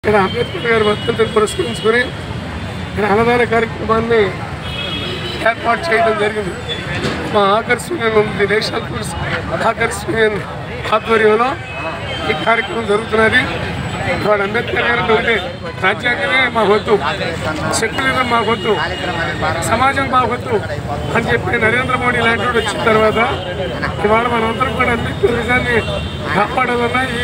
ఇక్కడ అంబేద్కర్ గారి వర్ధంతిని పురస్కరించుకొని ఇక్కడ అన్నదాన కార్యక్రమాన్ని ఏర్పాటు చేయడం జరిగింది. మా ఆకర్ష్ యూనియన్ ఉంది, నేషనల్ ఫుడ్స్ ఆకర్ష్ యూనియన్ ఆధ్వర్యంలో ఈ కార్యక్రమం జరుగుతున్నది. వాడు అంబేద్కర్ గారు ఉంటే రాజ్యాంగమే మా వద్దు, సెక్యులరిజం మా వద్దు, సమాజం మా వద్దు అని చెప్పి నరేంద్ర మోడీ లాంటి వాడు వచ్చిన తర్వాత ఇవాళ మనందరం కూడా అంబేద్కర్ నిజాన్ని కాపాడాలన్నా ఈ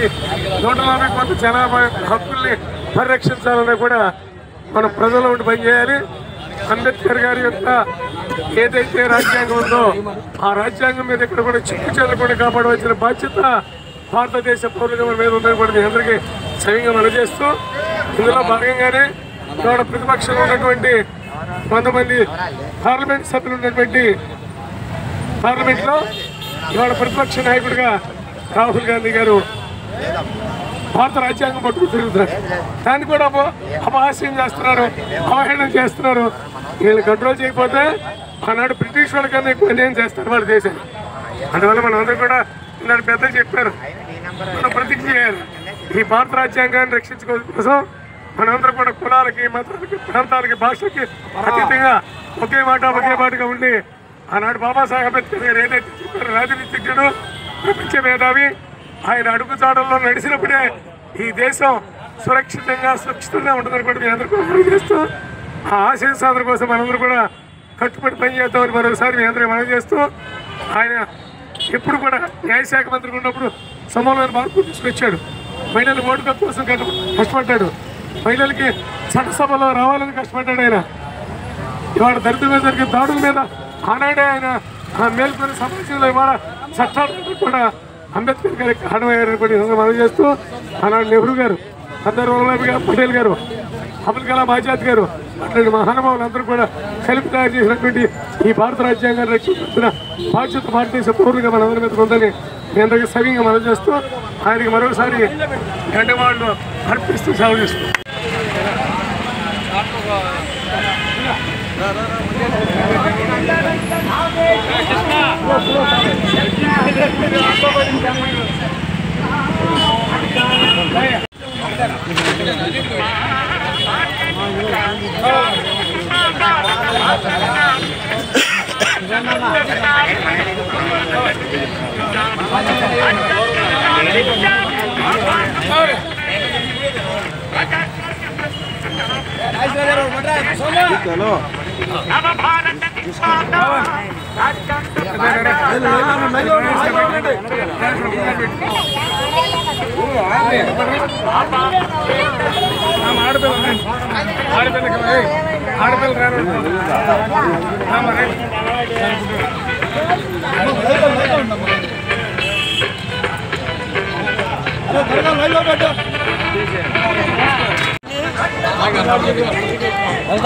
140 కోట్ల జనాభా హక్కుల్ని పరిరక్షించాలన్నా కూడా మనం ప్రజల్లో ఉండి పనిచేయాలి. అంబేద్కర్ గారి యొక్క ఏదైతే రాజ్యాంగం ఉందో ఆ రాజ్యాంగం మీద ఇక్కడ కూడా చిక్కు చెల్లకుండా కాపాడవలసిన బాధ్యత భారతదేశ పౌరులుగా మన మీద ఉందని కూడా మీ అందరికీ సవ్యంగా మనజేస్తూ, ఇందులో భాగంగానే ఇవాళ ప్రతిపక్షంలో ఉన్నటువంటి 100 మంది పార్లమెంట్ సభ్యులు ఉన్నటువంటి పార్లమెంట్లో ఇవాళ ప్రతిపక్ష నాయకుడిగా రాహుల్ గాంధీ గారు భారత రాజ్యాంగం పట్టుకు తిరుగుతున్నారు. దాన్ని కూడా అపహాస్యం చేస్తున్నారు, అవహేళన చేస్తున్నారు. వీళ్ళు కంట్రోల్ చేయకపోతే ఆనాడు బ్రిటిష్ వాళ్ళకన్నా ఎక్కువ అన్యాయం చేస్తారు వాళ్ళ దేశాన్ని. అందువల్ల మనం అందరూ కూడా ఇలాంటి పెద్దలు చెప్పారు, మనం ప్రతిజ్ఞ చేయాలి. ఈ భారత రాజ్యాంగాన్ని రక్షించుకోవడం కోసం మనందరూ కూడా కులాలకి, మతాలకి, ప్రాంతాలకి, భాషకి అతీతంగా ఒకే మాటగా ఉండి ఆనాడు బాబాసాహెబ్ అంబేద్కర్ గారు ఏదైతే చెప్పారో రాజనీతిజ్ఞుడు, ప్రపంచ మేధావి, ఆయన అడుగుజాడల్లో నడిచినప్పుడే ఈ దేశం సురక్షితంగా సురక్షితంగా ఉంటుందని కూడా మీ అందరూ కూడా చేస్తూ ఆ ఆశయ సాధన కోసం మనందరూ కూడా కట్టుబడి పనిచేద్దామని మరోసారి మీ అందరికీ మనం చేస్తూ, ఆయన ఎప్పుడు కూడా న్యాయశాఖ మంత్రిగా ఉన్నప్పుడు సమూలమైన మార్పులు తీసుకొచ్చాడు. మహిళల ఓటు హక్కు కోసం కష్టపడ్డాడు, మహిళలకి చట్టసభలో రావాలని కష్టపడ్డాడు. ఆయన ఇవాళ దళితుల మీద జరిగే దాడుల మీద ఆనాడే ఆయన మేల్కొని సమాజంలో ఇవాళ చట్టాలు కూడా అంబేద్కర్ గారికి కారణమయ్యారని కూడా మనం చేస్తూ, ఆనాడు నెహ్రూ గారు, సర్దార్ వల్లభాయ్ పటేల్ గారు, అబుల్ కలాం ఆజాద్ గారు అట్లాంటి మహానుభావులందరూ కూడా కలిపి తయారు చేసినటువంటి ఈ భారత రాజ్యాంగాన్ని రక్షించిన బాధ్యత భారతదేశ పౌరులుగా మనందరి మీద ఉందని మీ అందరికీ సవ్యంగా మనం చేస్తూ ఆయనకి మరోసారి గంటవాళ్ళు అర్పిస్తూ సేవ చేస్తూ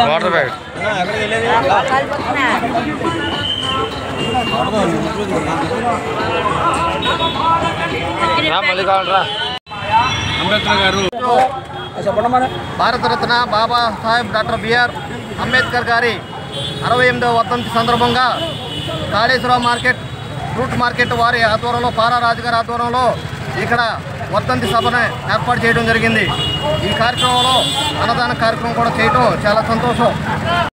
వాటర్ బ్యాగ్ అంబేద్కర్ గారు భారతరత్న బాబాసాహెబ్ డాక్టర్ బిఆర్ అంబేద్కర్ గారి 68వ వర్ధంతి సందర్భంగా కాళేశ్వరరావు మార్కెట్, ఫ్రూట్ మార్కెట్ వారి ఆధ్వర్యంలో, పారా రాజు గారి ఆధ్వర్యంలో ఇక్కడ వర్ధంతి సభను ఏర్పాటు చేయడం జరిగింది. ఈ కార్యక్రమంలో అన్నదాన కార్యక్రమం కూడా చేయడం చాలా సంతోషం.